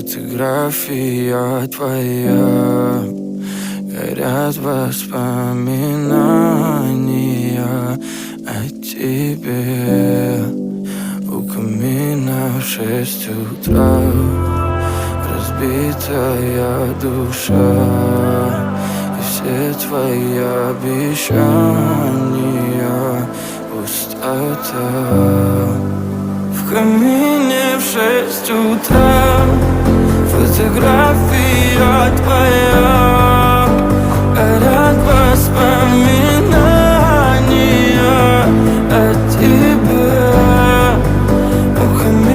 Фотография твоя, горят воспоминания о тебе. У камина в 6 утра, разбитая душа, и все твои обещания пустота. В камине в 6 утра, фотография твоя,